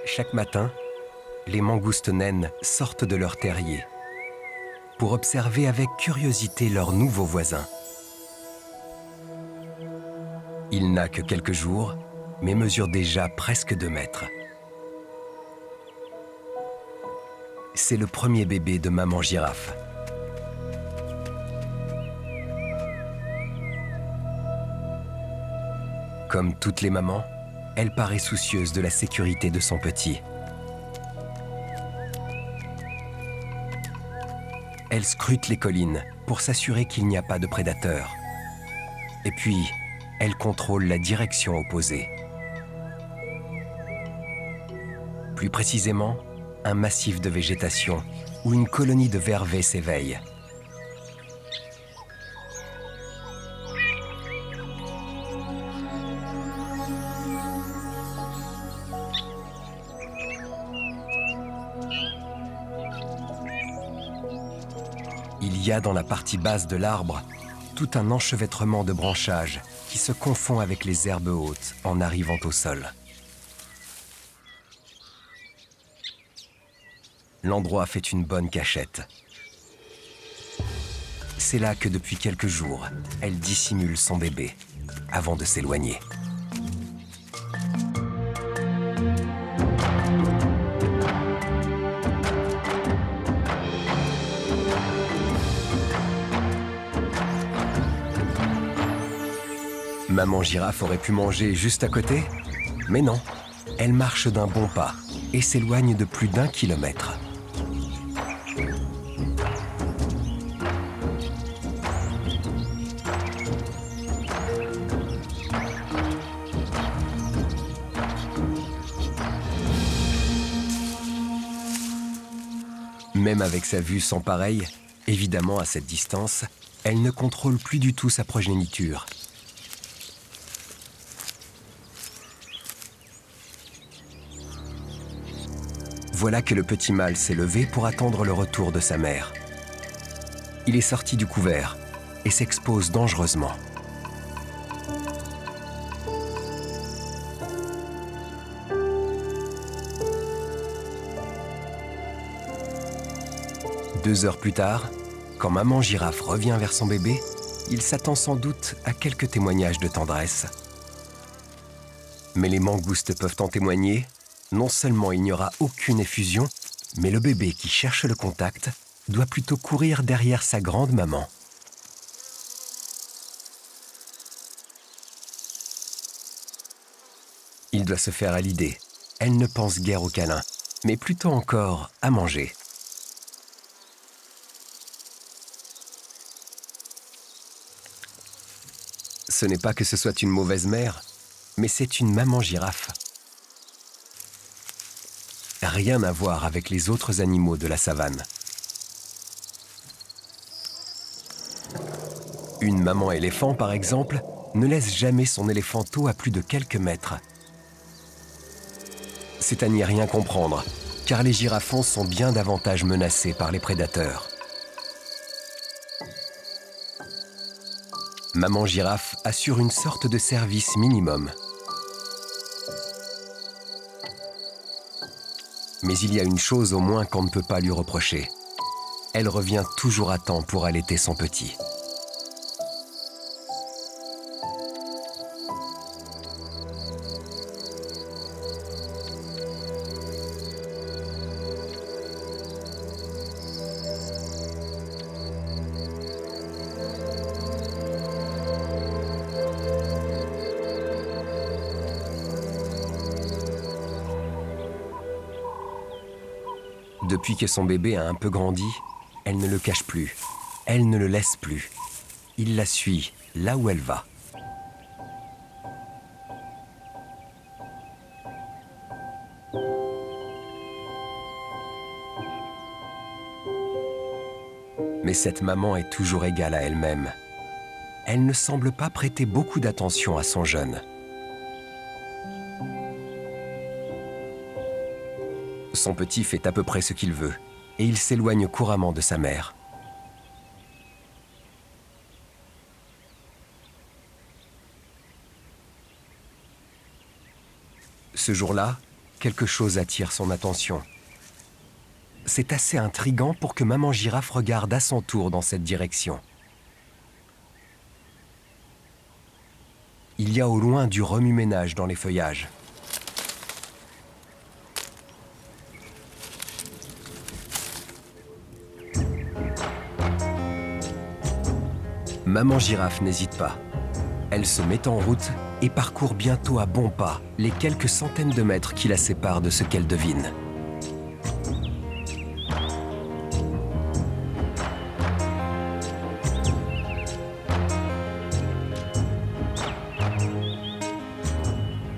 Chaque matin, les mangoustes naines sortent de leur terrier pour observer avec curiosité leurs nouveaux voisins. Il n'a que quelques jours, mais mesure déjà presque 2 mètres. C'est le premier bébé de maman girafe. Comme toutes les mamans, elle paraît soucieuse de la sécurité de son petit. Elle scrute les collines pour s'assurer qu'il n'y a pas de prédateurs. Et puis, elle contrôle la direction opposée. Plus précisément, un massif de végétation où une colonie de vervets s'éveille. Il y a dans la partie basse de l'arbre tout un enchevêtrement de branchages qui se confond avec les herbes hautes en arrivant au sol. L'endroit fait une bonne cachette. C'est là que depuis quelques jours, elle dissimule son bébé avant de s'éloigner. Maman girafe aurait pu manger juste à côté, mais non, elle marche d'un bon pas et s'éloigne de plus d'1 kilomètre. Même avec sa vue sans pareille, évidemment à cette distance, elle ne contrôle plus du tout sa progéniture. Voilà que le petit mâle s'est levé pour attendre le retour de sa mère. Il est sorti du couvert et s'expose dangereusement. Deux heures plus tard, quand maman girafe revient vers son bébé, il s'attend sans doute à quelques témoignages de tendresse. Mais les mangoustes peuvent en témoigner. Non seulement il n'y aura aucune effusion, mais le bébé qui cherche le contact doit plutôt courir derrière sa grande maman. Il doit se faire à l'idée. Elle ne pense guère au câlin, mais plutôt encore à manger. Ce n'est pas que ce soit une mauvaise mère, mais c'est une maman girafe. Rien à voir avec les autres animaux de la savane. Une maman éléphant, par exemple, ne laisse jamais son éléphanteau à plus de quelques mètres. C'est à n'y rien comprendre, car les girafons sont bien davantage menacés par les prédateurs. Maman girafe assure une sorte de service minimum. Mais il y a une chose au moins qu'on ne peut pas lui reprocher. Elle revient toujours à temps pour allaiter son petit. Depuis que son bébé a un peu grandi, elle ne le cache plus, elle ne le laisse plus. Il la suit là où elle va. Mais cette maman est toujours égale à elle-même. Elle ne semble pas prêter beaucoup d'attention à son jeune. Son petit fait à peu près ce qu'il veut, et il s'éloigne couramment de sa mère. Ce jour-là, quelque chose attire son attention. C'est assez intriguant pour que maman girafe regarde à son tour dans cette direction. Il y a au loin du remue-ménage dans les feuillages. Maman girafe n'hésite pas. Elle se met en route et parcourt bientôt à bons pas les quelques centaines de mètres qui la séparent de ce qu'elle devine.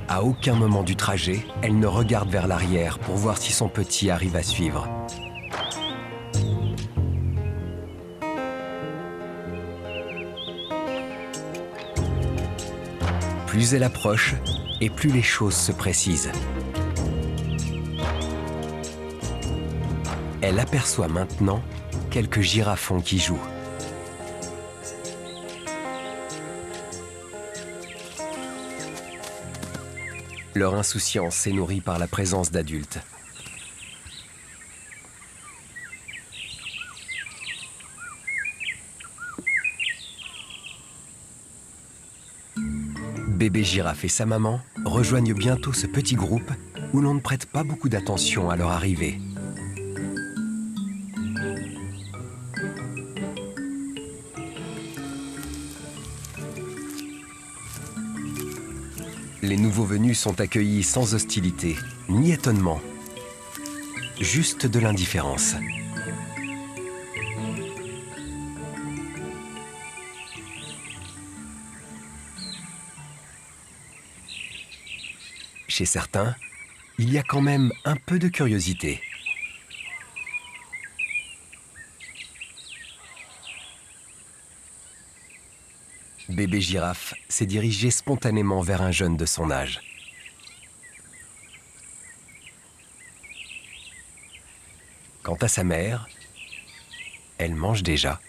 À aucun moment du trajet, elle ne regarde vers l'arrière pour voir si son petit arrive à suivre. Plus elle approche, et plus les choses se précisent. Elle aperçoit maintenant quelques girafons qui jouent. Leur insouciance est nourrie par la présence d'adultes. Bébé girafe et sa maman rejoignent bientôt ce petit groupe où l'on ne prête pas beaucoup d'attention à leur arrivée. Les nouveaux venus sont accueillis sans hostilité, ni étonnement, juste de l'indifférence. Chez certains, il y a quand même un peu de curiosité. Bébé girafe s'est dirigé spontanément vers un jeune de son âge. Quant à sa mère, elle mange déjà.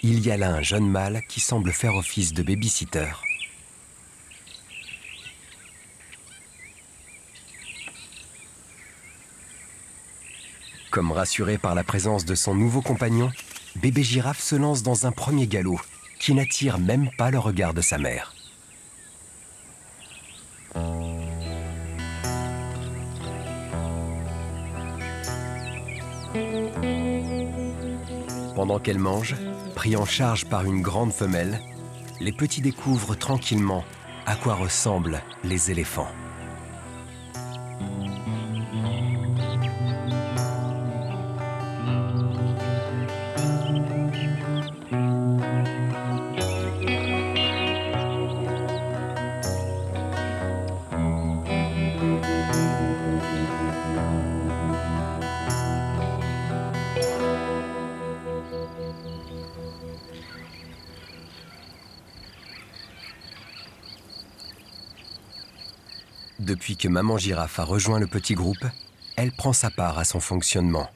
Il y a là un jeune mâle qui semble faire office de baby-sitter. Comme rassuré par la présence de son nouveau compagnon, bébé girafe se lance dans un premier galop qui n'attire même pas le regard de sa mère. Pendant qu'elle mange, pris en charge par une grande femelle, les petits découvrent tranquillement à quoi ressemblent les éléphants. Depuis que maman girafe a rejoint le petit groupe, elle prend sa part à son fonctionnement.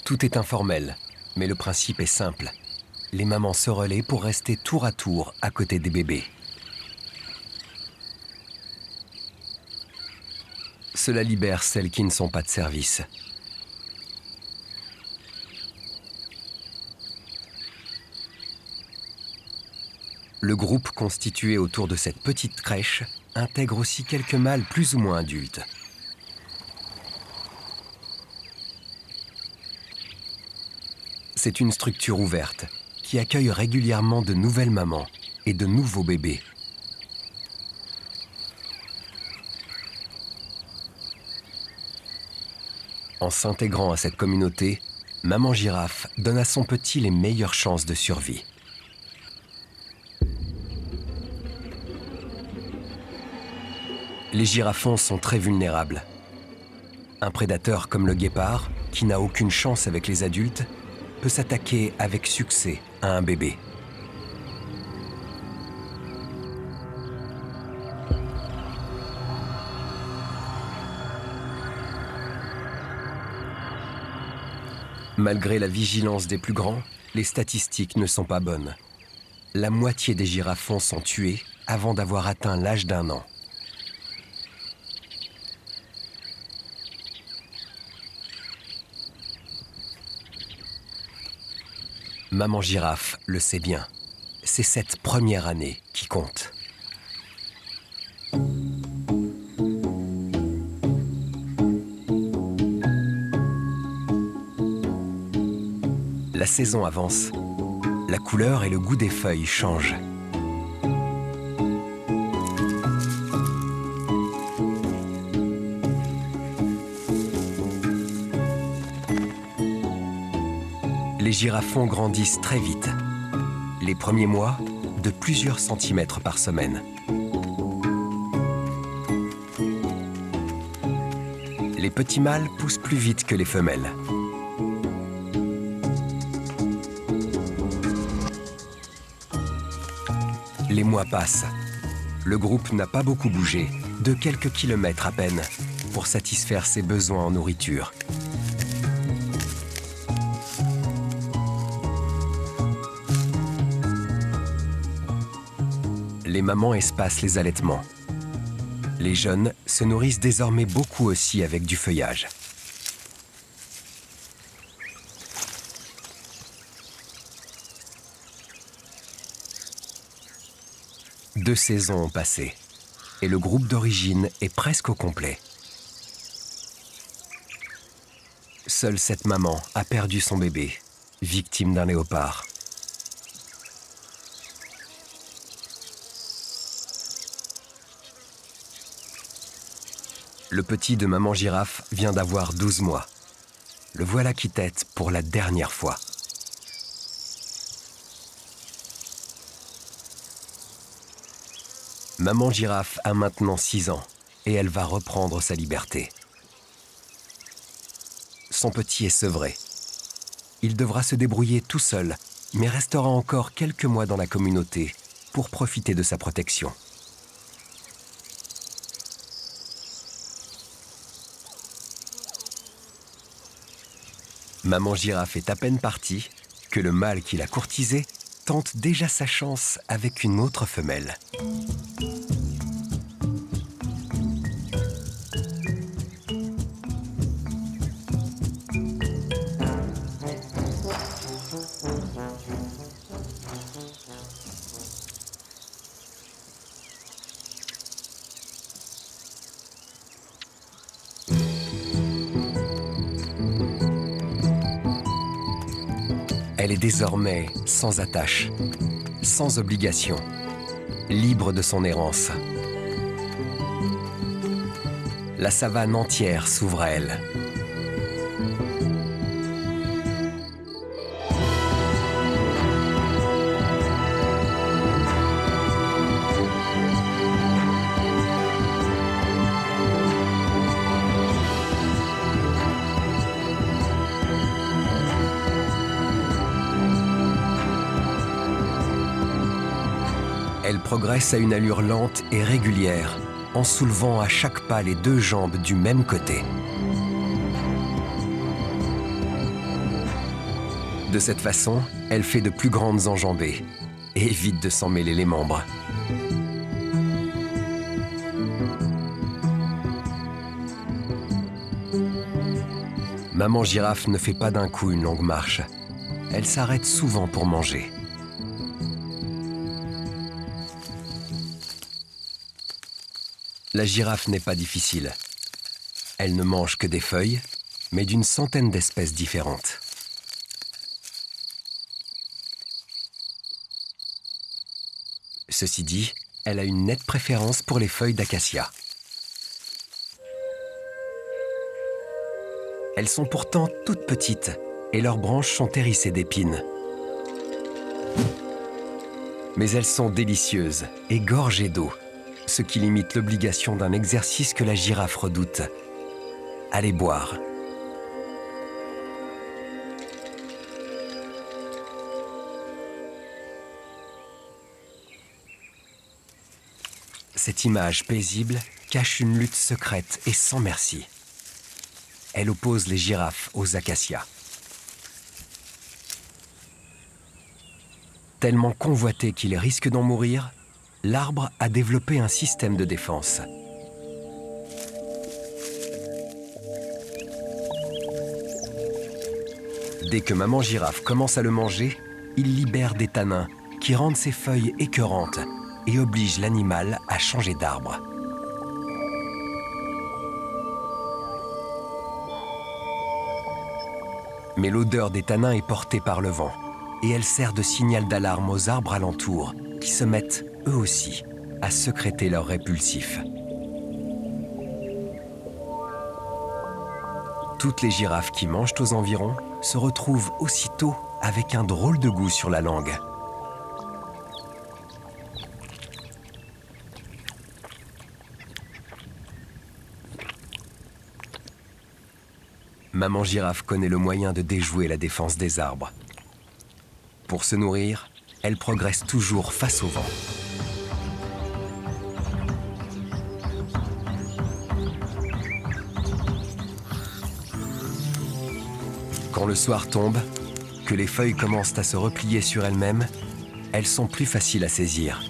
Tout est informel, mais le principe est simple. Les mamans se relaient pour rester tour à tour à côté des bébés. Cela libère celles qui ne sont pas de service. Le groupe constitué autour de cette petite crèche intègre aussi quelques mâles plus ou moins adultes. C'est une structure ouverte qui accueille régulièrement de nouvelles mamans et de nouveaux bébés. En s'intégrant à cette communauté, maman girafe donne à son petit les meilleures chances de survie. Les girafons sont très vulnérables. Un prédateur comme le guépard, qui n'a aucune chance avec les adultes, peut s'attaquer avec succès à un bébé. Malgré la vigilance des plus grands, les statistiques ne sont pas bonnes. La moitié des girafons sont tués avant d'avoir atteint l'âge d'1 an. Maman girafe le sait bien. C'est cette première année qui compte. La saison avance. La couleur et le goût des feuilles changent. Les girafons grandissent très vite. Les premiers mois, de plusieurs centimètres par semaine. Les petits mâles poussent plus vite que les femelles. Les mois passent. Le groupe n'a pas beaucoup bougé, de quelques kilomètres à peine, pour satisfaire ses besoins en nourriture. Les mamans espacent les allaitements. Les jeunes se nourrissent désormais beaucoup aussi avec du feuillage. Deux saisons ont passé et le groupe d'origine est presque au complet. Seule cette maman a perdu son bébé, victime d'un léopard. Le petit de maman girafe vient d'avoir 12 mois. Le voilà qui tète pour la dernière fois. Maman girafe a maintenant 6 ans et elle va reprendre sa liberté. Son petit est sevré. Il devra se débrouiller tout seul, mais restera encore quelques mois dans la communauté pour profiter de sa protection. Maman girafe est à peine partie que le mâle qui l'a courtisée tente déjà sa chance avec une autre femelle. Elle est désormais sans attache, sans obligation, libre de son errance. La savane entière s'ouvre à elle. Elle progresse à une allure lente et régulière, en soulevant à chaque pas les deux jambes du même côté. De cette façon, elle fait de plus grandes enjambées et évite de s'en mêler les membres. Maman girafe ne fait pas d'un coup une longue marche. Elle s'arrête souvent pour manger. La girafe n'est pas difficile. Elle ne mange que des feuilles, mais d'une centaine d'espèces différentes. Ceci dit, elle a une nette préférence pour les feuilles d'acacia. Elles sont pourtant toutes petites et leurs branches sont hérissées d'épines. Mais elles sont délicieuses et gorgées d'eau, ce qui limite l'obligation d'un exercice que la girafe redoute. Aller boire. Cette image paisible cache une lutte secrète et sans merci. Elle oppose les girafes aux acacias. Tellement convoité qu'il risque d'en mourir, l'arbre a développé un système de défense. Dès que maman girafe commence à le manger, il libère des tanins qui rendent ses feuilles écœurantes et obligent l'animal à changer d'arbre. Mais l'odeur des tanins est portée par le vent et elle sert de signal d'alarme aux arbres alentours qui se mettent, eux aussi, à sécréter leurs répulsifs. Toutes les girafes qui mangent aux environs se retrouvent aussitôt avec un drôle de goût sur la langue. Maman girafe connaît le moyen de déjouer la défense des arbres. Pour se nourrir, elle progresse toujours face au vent. Quand le soir tombe, que les feuilles commencent à se replier sur elles-mêmes, elles sont plus faciles à saisir.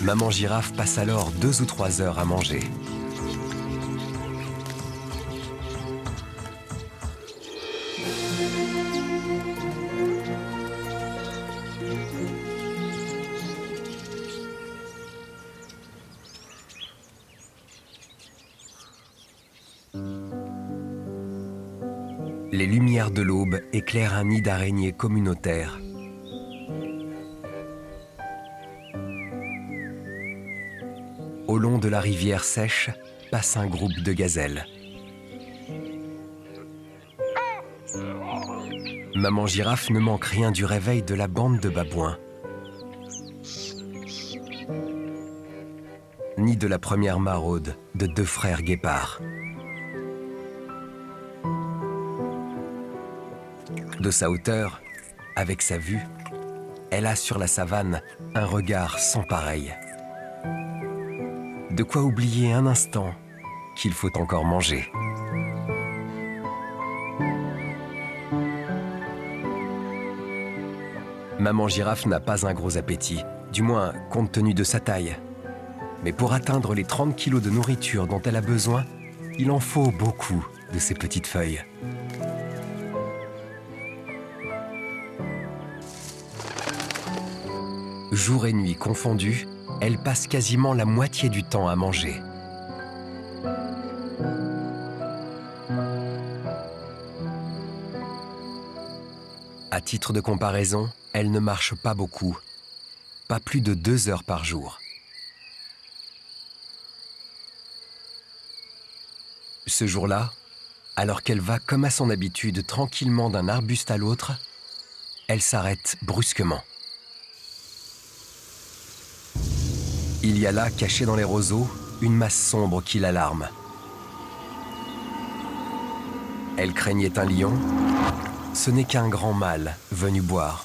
Maman girafe passe alors 2 ou 3 heures à manger. Les lumières de l'aube éclairent un nid d'araignées communautaire. Au long de la rivière sèche passe un groupe de gazelles. Maman girafe ne manque rien du réveil de la bande de babouins, ni de la première maraude de 2 frères guépards. De sa hauteur, avec sa vue, elle a sur la savane un regard sans pareil. De quoi oublier un instant qu'il faut encore manger. Maman girafe n'a pas un gros appétit, du moins compte tenu de sa taille. Mais pour atteindre les 30 kilos de nourriture dont elle a besoin, il en faut beaucoup de ces petites feuilles. Jour et nuit confondus, elle passe quasiment la moitié du temps à manger. À titre de comparaison, elle ne marche pas beaucoup, pas plus de 2 heures par jour. Ce jour-là, alors qu'elle va comme à son habitude tranquillement d'un arbuste à l'autre, elle s'arrête brusquement. Il y a là, cachée dans les roseaux, une masse sombre qui l'alarme. Elle craignait un lion. Ce n'est qu'un grand mâle venu boire.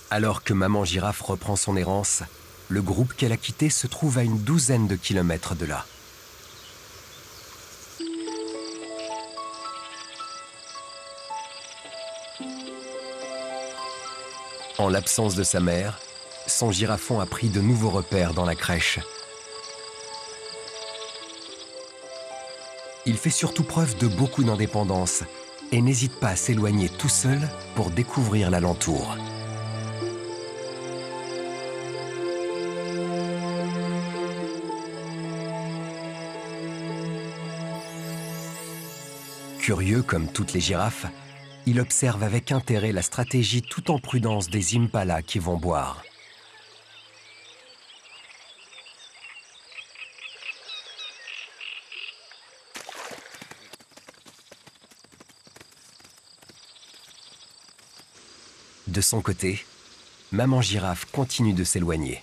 Alors que maman girafe reprend son errance, le groupe qu'elle a quitté se trouve à une 12aine de kilomètres de là. En l'absence de sa mère, son girafon a pris de nouveaux repères dans la crèche. Il fait surtout preuve de beaucoup d'indépendance et n'hésite pas à s'éloigner tout seul pour découvrir l'alentour. Curieux comme toutes les girafes, il observe avec intérêt la stratégie tout en prudence des impalas qui vont boire. De son côté, maman girafe continue de s'éloigner.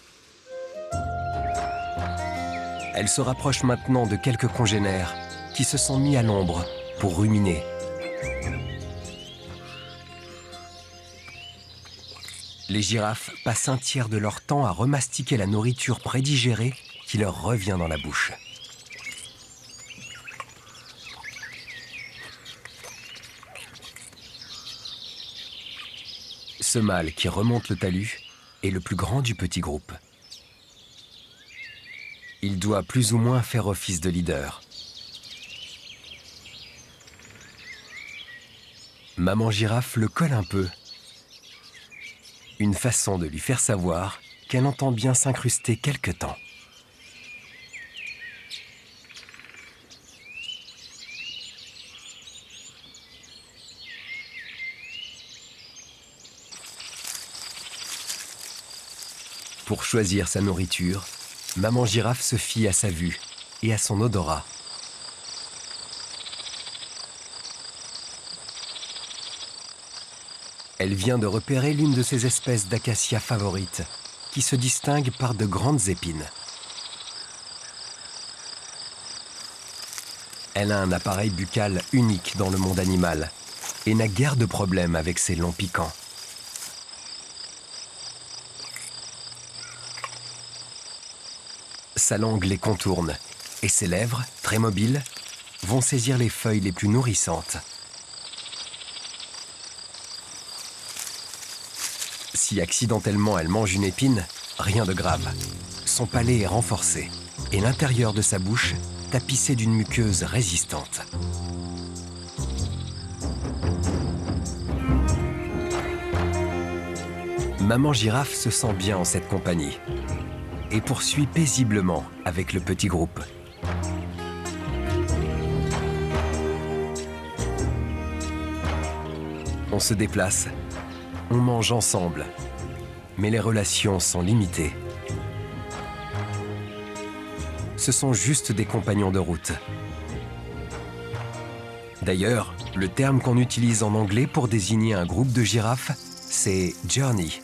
Elle se rapproche maintenant de quelques congénères qui se sont mis à l'ombre pour ruminer. Les girafes passent un tiers de leur temps à remastiquer la nourriture prédigérée qui leur revient dans la bouche. Ce mâle qui remonte le talus est le plus grand du petit groupe. Il doit plus ou moins faire office de leader. Maman girafe le colle un peu. Une façon de lui faire savoir qu'elle entend bien s'incruster quelque temps. Pour choisir sa nourriture, maman girafe se fie à sa vue et à son odorat. Elle vient de repérer l'une de ses espèces d'acacia favorites, qui se distingue par de grandes épines. Elle a un appareil buccal unique dans le monde animal et n'a guère de problème avec ses longs piquants. Sa langue les contourne et ses lèvres, très mobiles, vont saisir les feuilles les plus nourrissantes. Si accidentellement elle mange une épine, rien de grave. Son palais est renforcé et l'intérieur de sa bouche tapissé d'une muqueuse résistante. Maman girafe se sent bien en cette compagnie et poursuit paisiblement avec le petit groupe. On se déplace, on mange ensemble, mais les relations sont limitées. Ce sont juste des compagnons de route. D'ailleurs, le terme qu'on utilise en anglais pour désigner un groupe de girafes, c'est « journey »,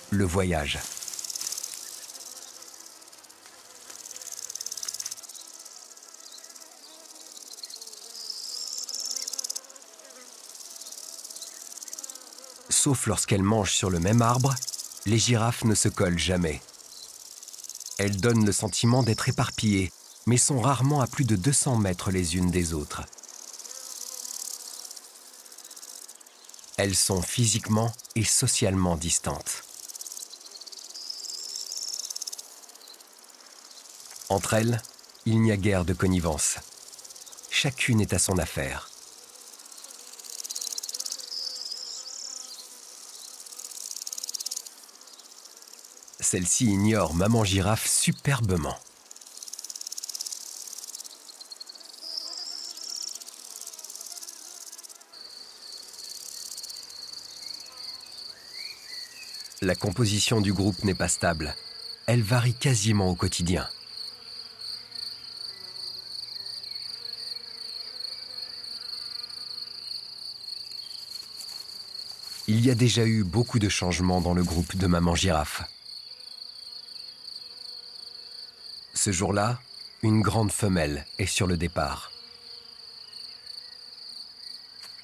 le voyage. Sauf lorsqu'elles mangent sur le même arbre, les girafes ne se collent jamais. Elles donnent le sentiment d'être éparpillées, mais sont rarement à plus de 200 mètres les unes des autres. Elles sont physiquement et socialement distantes. Entre elles, il n'y a guère de connivence. Chacune est à son affaire. Celle-ci ignore maman girafe superbement. La composition du groupe n'est pas stable. Elle varie quasiment au quotidien. Il y a déjà eu beaucoup de changements dans le groupe de maman girafe. Ce jour-là, une grande femelle est sur le départ.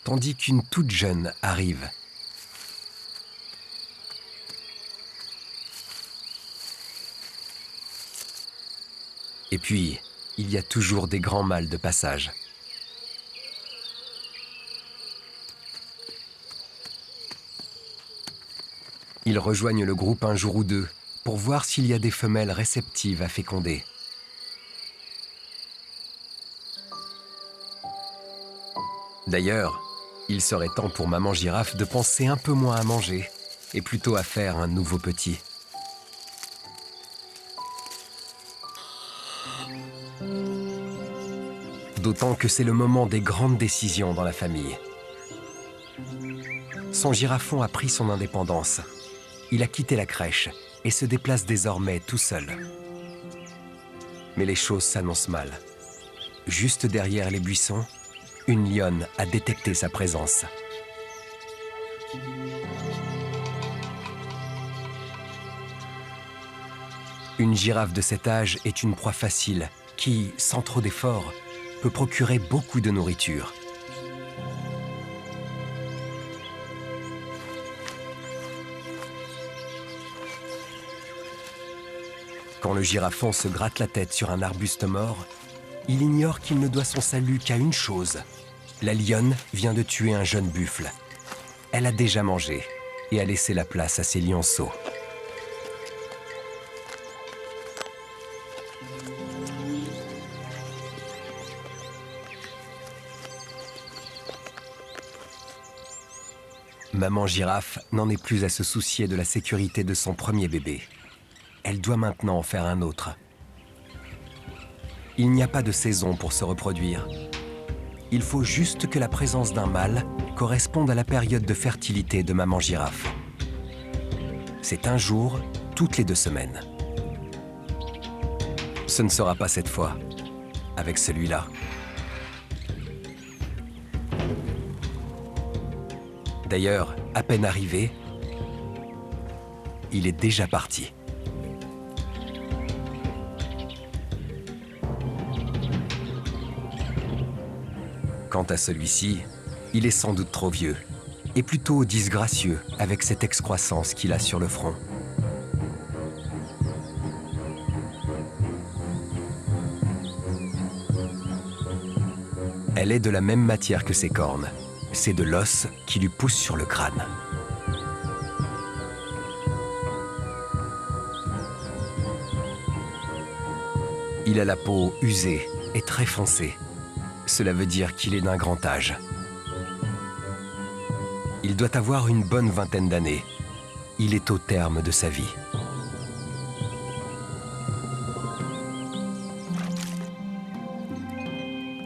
Tandis qu'une toute jeune arrive. Et puis, il y a toujours des grands mâles de passage. Ils rejoignent le groupe un jour ou deux pour voir s'il y a des femelles réceptives à féconder. D'ailleurs, il serait temps pour maman girafe de penser un peu moins à manger et plutôt à faire un nouveau petit. D'autant que c'est le moment des grandes décisions dans la famille. Son girafon a pris son indépendance. Il a quitté la crèche et se déplace désormais tout seul. Mais les choses s'annoncent mal. Juste derrière les buissons, une lionne a détecté sa présence. Une girafe de cet âge est une proie facile qui, sans trop d'efforts, peut procurer beaucoup de nourriture. Quand le girafon se gratte la tête sur un arbuste mort, il ignore qu'il ne doit son salut qu'à une chose. La lionne vient de tuer un jeune buffle. Elle a déjà mangé et a laissé la place à ses lionceaux. Maman girafe n'en est plus à se soucier de la sécurité de son premier bébé. Elle doit maintenant en faire un autre. Il n'y a pas de saison pour se reproduire. Il faut juste que la présence d'un mâle corresponde à la période de fertilité de maman girafe. C'est un jour toutes les 2 semaines. Ce ne sera pas cette fois, avec celui-là. D'ailleurs, à peine arrivé, il est déjà parti. Quant à celui-ci, il est sans doute trop vieux, et plutôt disgracieux avec cette excroissance qu'il a sur le front. Elle est de la même matière que ses cornes. C'est de l'os qui lui pousse sur le crâne. Il a la peau usée et très foncée. Cela veut dire qu'il est d'un grand âge. Il doit avoir une bonne vingtaine d'années. Il est au terme de sa vie.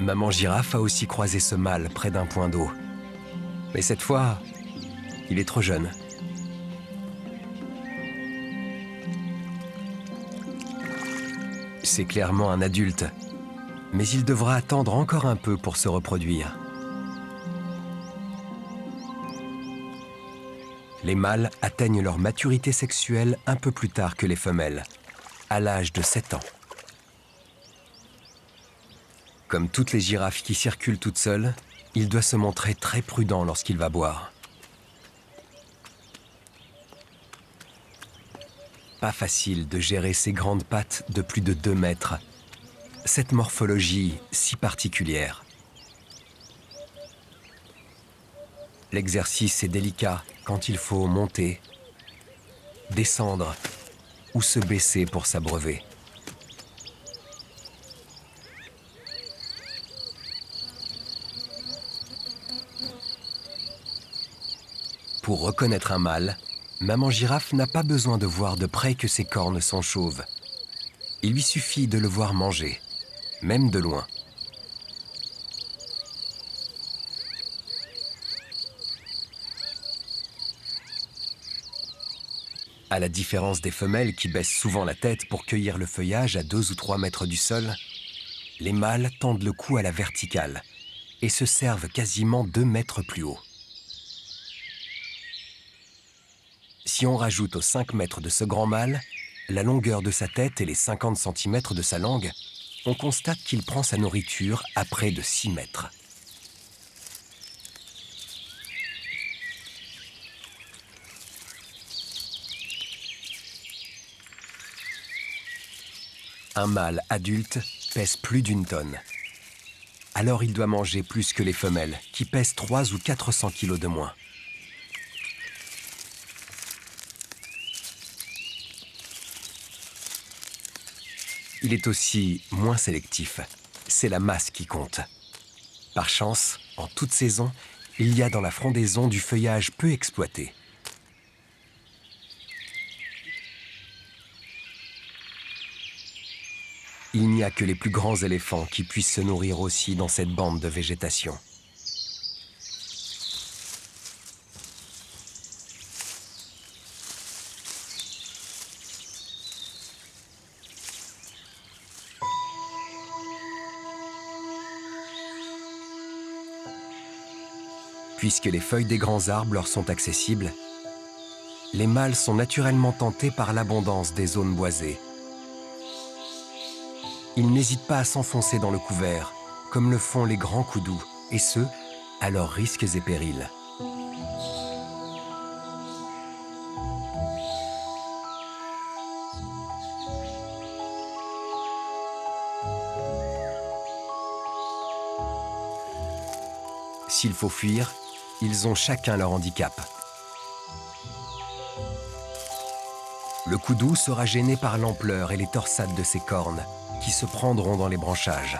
Maman girafe a aussi croisé ce mâle près d'un point d'eau. Mais cette fois, il est trop jeune. C'est clairement un adulte, mais il devra attendre encore un peu pour se reproduire. Les mâles atteignent leur maturité sexuelle un peu plus tard que les femelles, à l'âge de 7 ans. Comme toutes les girafes qui circulent toutes seules, il doit se montrer très prudent lorsqu'il va boire. Pas facile de gérer ses grandes pattes de plus de 2 mètres. Cette morphologie si particulière. L'exercice est délicat quand il faut monter, descendre ou se baisser pour s'abreuver. Pour reconnaître un mâle, maman girafe n'a pas besoin de voir de près que ses cornes sont chauves. Il lui suffit de le voir manger, même de loin. À la différence des femelles qui baissent souvent la tête pour cueillir le feuillage à 2 ou 3 mètres du sol, les mâles tendent le cou à la verticale et se servent quasiment 2 mètres plus haut. Si on rajoute aux 5 mètres de ce grand mâle la longueur de sa tête et les 50 cm de sa langue, on constate qu'il prend sa nourriture à près de 6 mètres. Un mâle adulte pèse plus d'1 tonne. Alors il doit manger plus que les femelles, qui pèsent 300 ou 400 kg de moins. Il est aussi moins sélectif. C'est la masse qui compte. Par chance, en toute saison, il y a dans la frondaison du feuillage peu exploité. Il n'y a que les plus grands éléphants qui puissent se nourrir aussi dans cette bande de végétation. Puisque les feuilles des grands arbres leur sont accessibles, les mâles sont naturellement tentés par l'abondance des zones boisées. Ils n'hésitent pas à s'enfoncer dans le couvert, comme le font les grands koudous, et ce, à leurs risques et périls. S'il faut fuir, ils ont chacun leur handicap. Le koudou sera gêné par l'ampleur et les torsades de ses cornes, qui se prendront dans les branchages.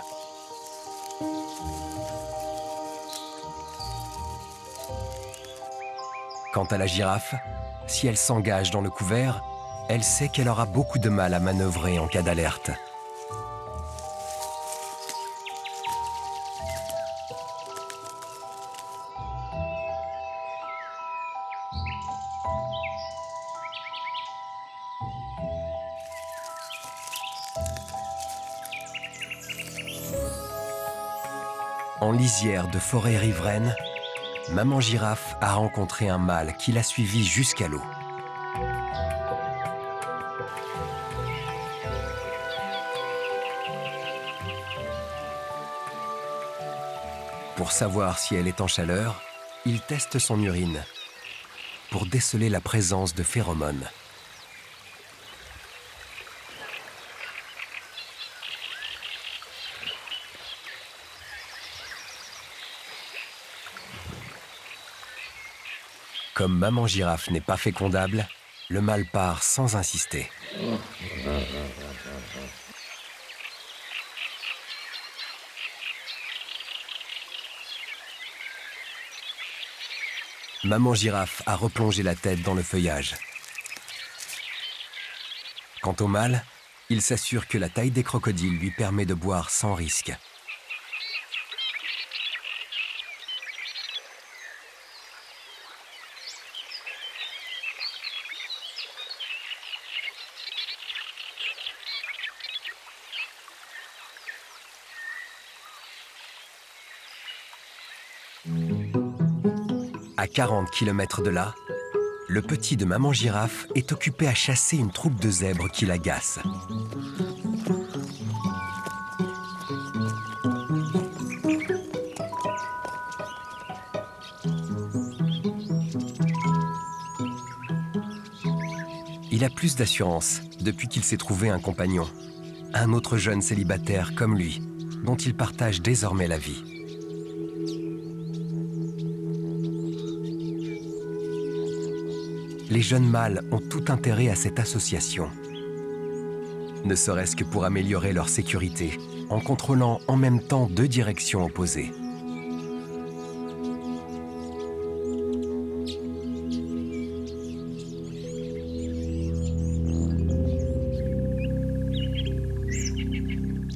Quant à la girafe, si elle s'engage dans le couvert, elle sait qu'elle aura beaucoup de mal à manœuvrer en cas d'alerte. En lisière de forêt riveraine, maman girafe a rencontré un mâle qui l'a suivi jusqu'à l'eau. Pour savoir si elle est en chaleur, il teste son urine pour déceler la présence de phéromones. Comme maman girafe n'est pas fécondable, le mâle part sans insister. Maman girafe a replongé la tête dans le feuillage. Quant au mâle, il s'assure que la taille des crocodiles lui permet de boire sans risque. À 40 km de là, le petit de maman girafe est occupé à chasser une troupe de zèbres qui l'agace. Il a plus d'assurance depuis qu'il s'est trouvé un compagnon, un autre jeune célibataire comme lui, dont il partage désormais la vie. Les jeunes mâles ont tout intérêt à cette association, ne serait-ce que pour améliorer leur sécurité, en contrôlant en même temps deux directions opposées.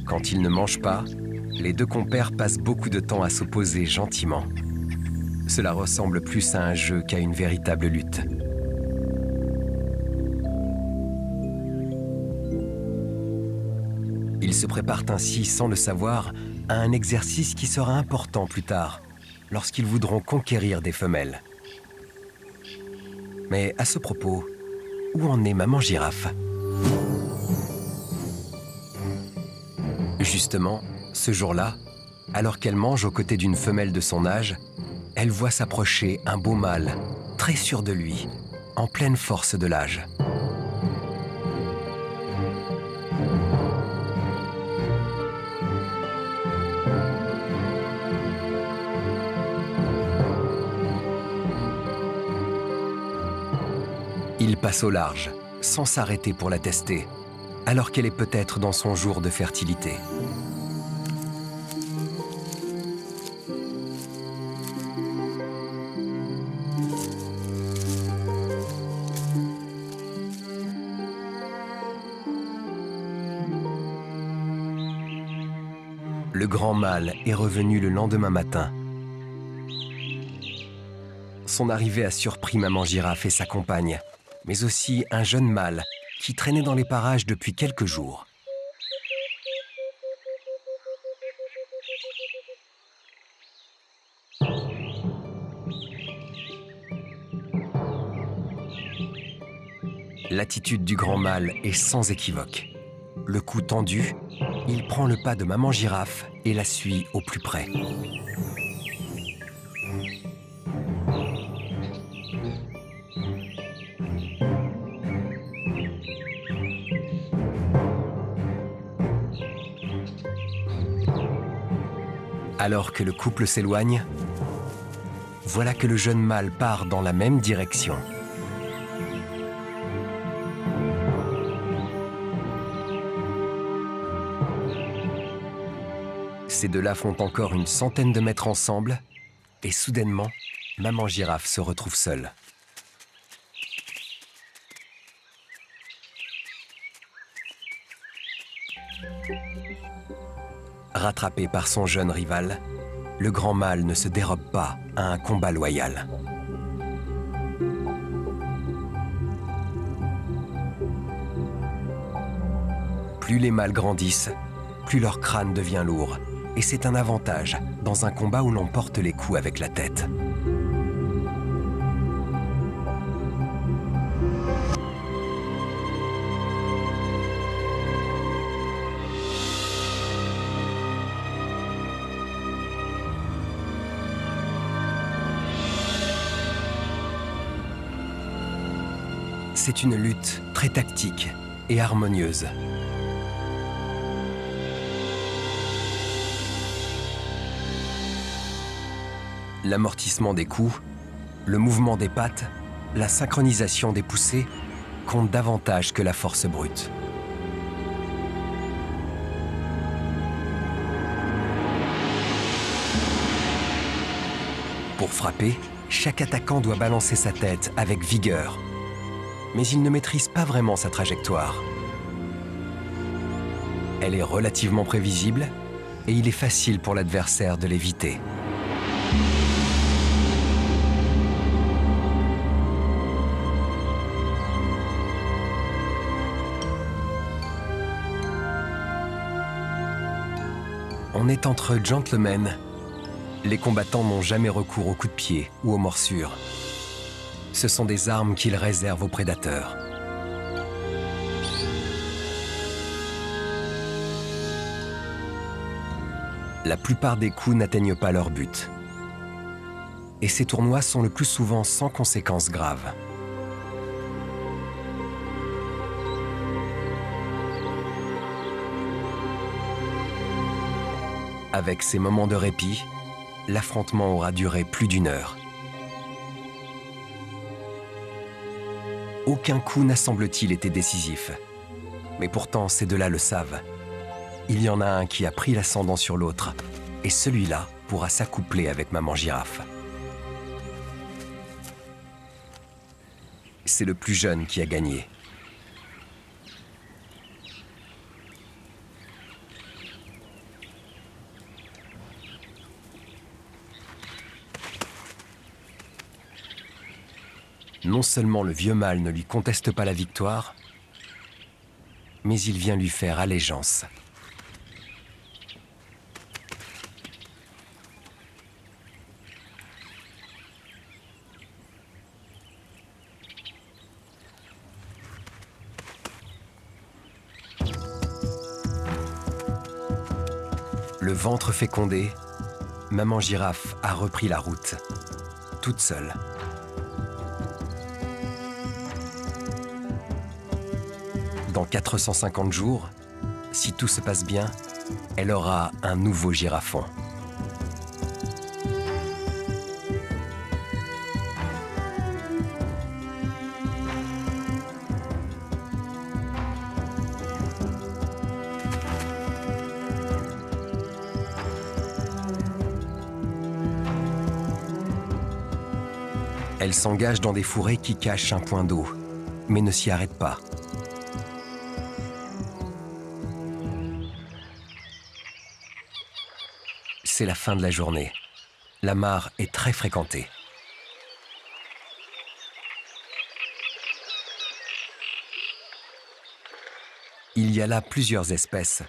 Quand ils ne mangent pas, les deux compères passent beaucoup de temps à s'opposer gentiment. Cela ressemble plus à un jeu qu'à une véritable lutte. Ils se préparent ainsi, sans le savoir, à un exercice qui sera important plus tard, lorsqu'ils voudront conquérir des femelles. Mais à ce propos, où en est maman girafe ? Justement, ce jour-là, alors qu'elle mange aux côtés d'une femelle de son âge, elle voit s'approcher un beau mâle, très sûr de lui, en pleine force de l'âge. Il passe au large, sans s'arrêter pour la tester, alors qu'elle est peut-être dans son jour de fertilité. Le grand mâle est revenu le lendemain matin. Son arrivée a surpris maman girafe et sa compagne, mais aussi un jeune mâle qui traînait dans les parages depuis quelques jours. L'attitude du grand mâle est sans équivoque. Le cou tendu, il prend le pas de maman girafe et la suit au plus près. Alors que le couple s'éloigne, voilà que le jeune mâle part dans la même direction. Ces deux-là font encore une centaine de mètres ensemble et soudainement, maman girafe se retrouve seule. Rattrapé par son jeune rival, le grand mâle ne se dérobe pas à un combat loyal. Plus les mâles grandissent, plus leur crâne devient lourd. Et c'est un avantage dans un combat où l'on porte les coups avec la tête. C'est une lutte très tactique et harmonieuse. L'amortissement des coups, le mouvement des pattes, la synchronisation des poussées comptent davantage que la force brute. Pour frapper, chaque attaquant doit balancer sa tête avec vigueur. Mais il ne maîtrise pas vraiment sa trajectoire. Elle est relativement prévisible et il est facile pour l'adversaire de l'éviter. On est entre gentlemen. Les combattants n'ont jamais recours aux coups de pied ou aux morsures. Ce sont des armes qu'ils réservent aux prédateurs. La plupart des coups n'atteignent pas leur but. Et ces tournois sont le plus souvent sans conséquences graves. Avec ces moments de répit, l'affrontement aura duré plus d'1 heure. Aucun coup n'a semble-t-il été décisif. Mais pourtant, ces deux-là le savent. Il y en a un qui a pris l'ascendant sur l'autre, et celui-là pourra s'accoupler avec maman girafe. C'est le plus jeune qui a gagné. Non seulement le vieux mâle ne lui conteste pas la victoire, mais il vient lui faire allégeance. Le ventre fécondé, maman girafe a repris la route, toute seule. Dans 450 jours, si tout se passe bien, elle aura un nouveau girafon. Elle s'engage dans des fourrés qui cachent un point d'eau, mais ne s'y arrête pas. C'est la fin de la journée. La mare est très fréquentée. Il y a là plusieurs espèces.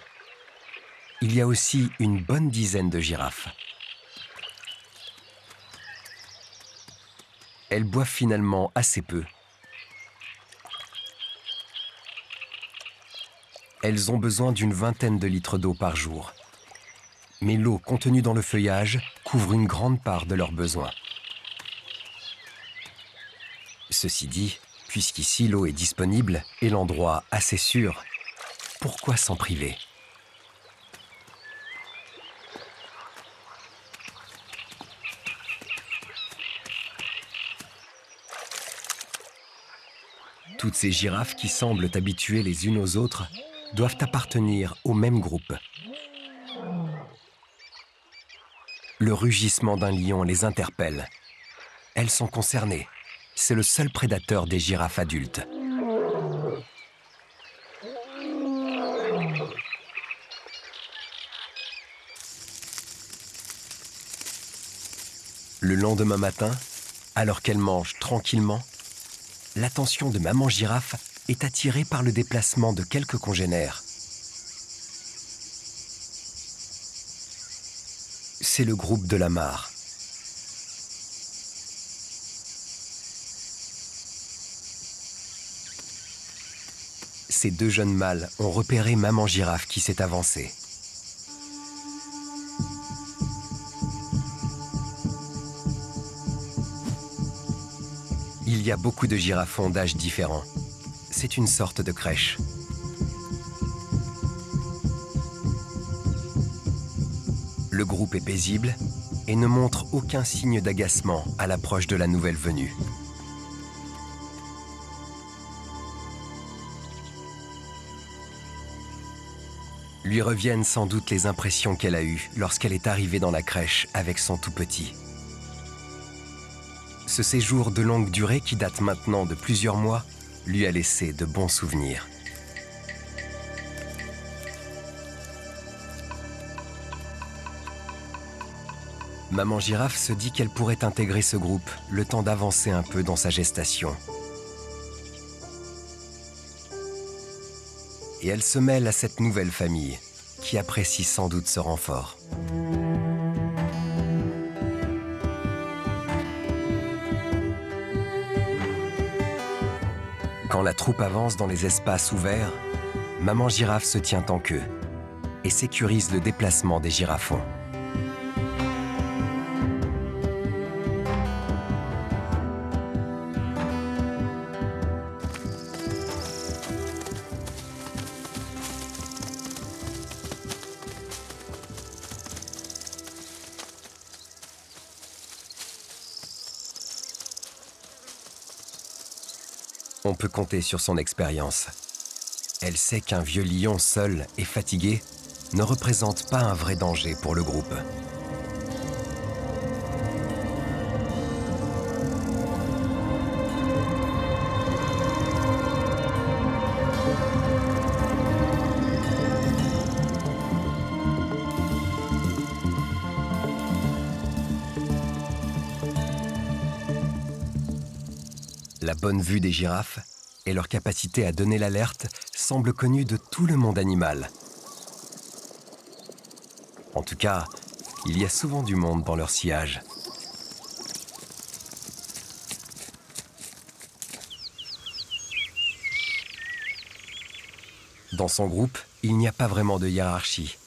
Il y a aussi une bonne dizaine de girafes. Elles boivent finalement assez peu. Elles ont besoin d'une vingtaine de litres d'eau par jour. Mais l'eau contenue dans le feuillage couvre une grande part de leurs besoins. Ceci dit, puisqu'ici l'eau est disponible et l'endroit assez sûr, pourquoi s'en priver ? Toutes ces girafes qui semblent habituées les unes aux autres doivent appartenir au même groupe. Le rugissement d'un lion les interpelle. Elles sont concernées. C'est le seul prédateur des girafes adultes. Le lendemain matin, alors qu'elle mange tranquillement, l'attention de maman girafe est attirée par le déplacement de quelques congénères. C'est le groupe de la mare. Ces deux jeunes mâles ont repéré maman girafe qui s'est avancée. Il y a beaucoup de girafons d'âge différents. C'est une sorte de crèche. Le groupe est paisible et ne montre aucun signe d'agacement à l'approche de la nouvelle venue. Lui reviennent sans doute les impressions qu'elle a eues lorsqu'elle est arrivée dans la crèche avec son tout petit. Ce séjour de longue durée qui date maintenant de plusieurs mois lui a laissé de bons souvenirs. Maman girafe se dit qu'elle pourrait intégrer ce groupe le temps d'avancer un peu dans sa gestation. Et elle se mêle à cette nouvelle famille qui apprécie sans doute ce renfort. Quand la troupe avance dans les espaces ouverts, maman girafe se tient en queue et sécurise le déplacement des girafons. On peut compter sur son expérience. Elle sait qu'un vieux lion seul et fatigué ne représente pas un vrai danger pour le groupe. La bonne vue des girafes et leur capacité à donner l'alerte semblent connues de tout le monde animal. En tout cas, il y a souvent du monde dans leur sillage. Dans son groupe, il n'y a pas vraiment de hiérarchie.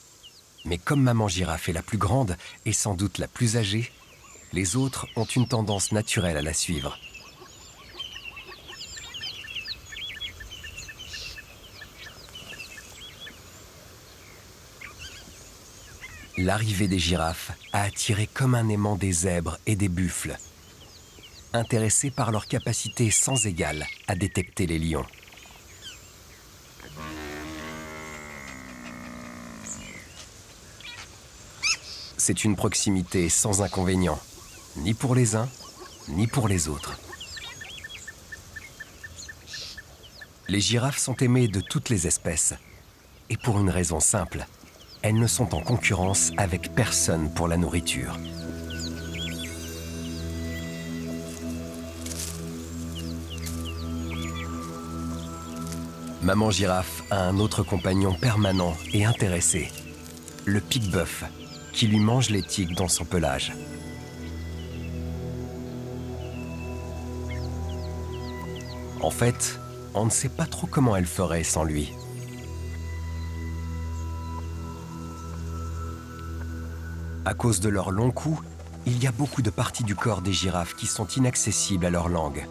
Mais comme maman girafe est la plus grande et sans doute la plus âgée, les autres ont une tendance naturelle à la suivre. L'arrivée des girafes a attiré comme un aimant des zèbres et des buffles, intéressés par leur capacité sans égale à détecter les lions. C'est une proximité sans inconvénient, ni pour les uns, ni pour les autres. Les girafes sont aimées de toutes les espèces, et pour une raison simple. Elles ne sont en concurrence avec personne pour la nourriture. Maman girafe a un autre compagnon permanent et intéressé, le pique-bœuf, qui lui mange les tiques dans son pelage. En fait, on ne sait pas trop comment elle ferait sans lui. À cause de leur long cou, il y a beaucoup de parties du corps des girafes qui sont inaccessibles à leur langue.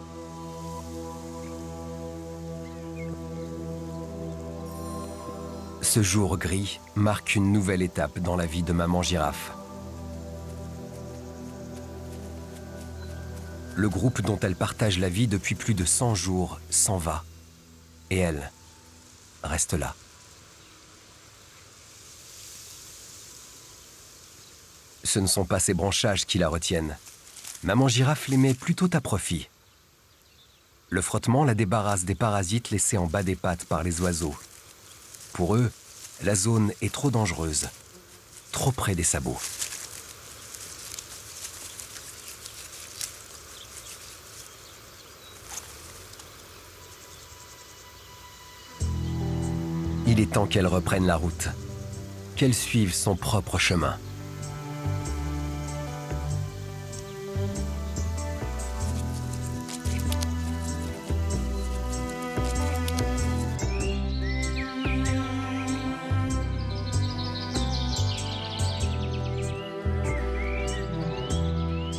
Ce jour gris marque une nouvelle étape dans la vie de maman girafe. Le groupe dont elle partage la vie depuis plus de 100 jours s'en va. Et elle reste là. Ce ne sont pas ses branchages qui la retiennent. Maman girafe les met plutôt à profit. Le frottement la débarrasse des parasites laissés en bas des pattes par les oiseaux. Pour eux, la zone est trop dangereuse, trop près des sabots. Il est temps qu'elle reprenne la route, qu'elle suive son propre chemin.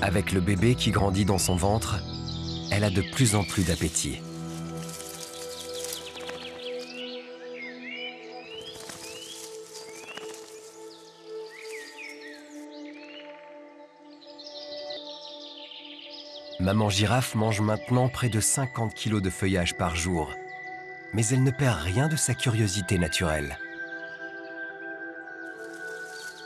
Avec le bébé qui grandit dans son ventre, elle a de plus en plus d'appétit. Maman girafe mange maintenant près de 50 kilos de feuillage par jour, mais elle ne perd rien de sa curiosité naturelle.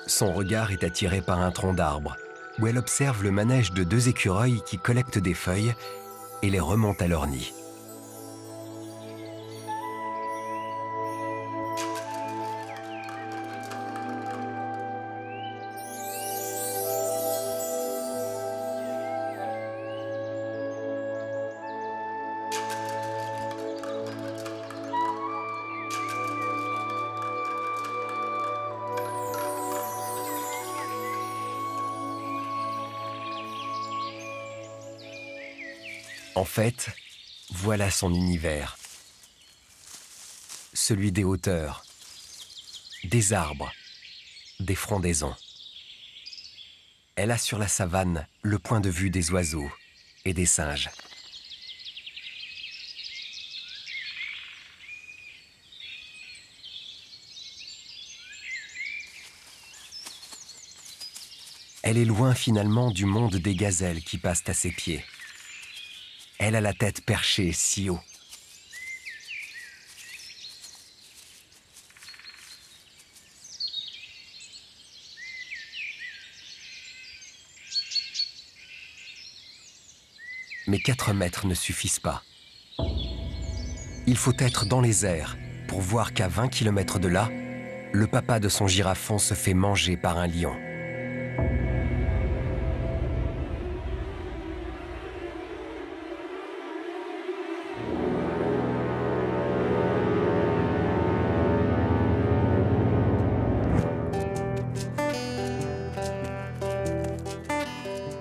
Son regard est attiré par un tronc d'arbre, où elle observe le manège de 2 écureuils qui collectent des feuilles et les remontent à leur nid. En fait, voilà son univers. Celui des hauteurs, des arbres, des frondaisons. Elle a sur la savane le point de vue des oiseaux et des singes. Elle est loin finalement du monde des gazelles qui passent à ses pieds. Elle a la tête perchée si haut. Mais 4 mètres ne suffisent pas. Il faut être dans les airs pour voir qu'à 20 km de là, le papa de son girafon se fait manger par un lion.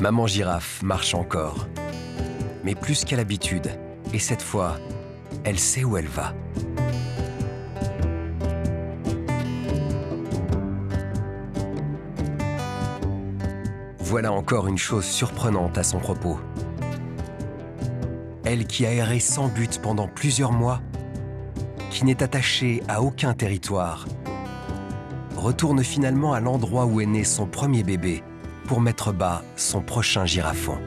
Maman girafe marche encore, mais plus qu'à l'habitude, et cette fois, elle sait où elle va. Voilà encore une chose surprenante à son propos. Elle qui a erré sans but pendant plusieurs mois, qui n'est attachée à aucun territoire, retourne finalement à l'endroit où est né son premier bébé, pour mettre bas son prochain girafon.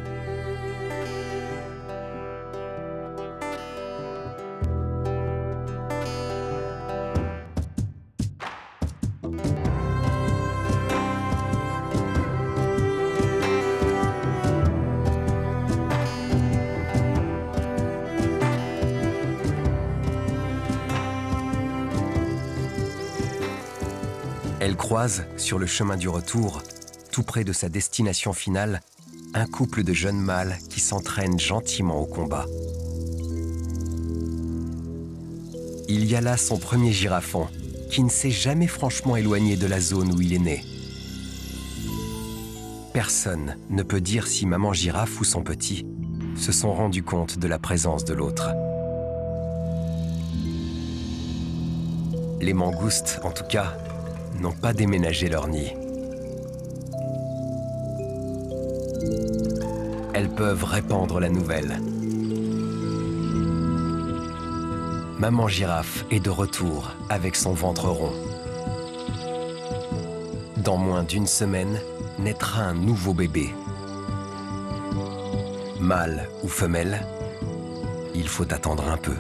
Elle croise, sur le chemin du retour, tout près de sa destination finale, un couple de jeunes mâles qui s'entraînent gentiment au combat. Il y a là son premier girafon, qui ne s'est jamais franchement éloigné de la zone où il est né. Personne ne peut dire si maman girafe ou son petit se sont rendus compte de la présence de l'autre. Les mangoustes, en tout cas, n'ont pas déménagé leur nid. Elles peuvent répandre la nouvelle. Maman girafe est de retour avec son ventre rond. Dans moins d'1 semaine, naîtra un nouveau bébé. Mâle ou femelle, il faut attendre un peu.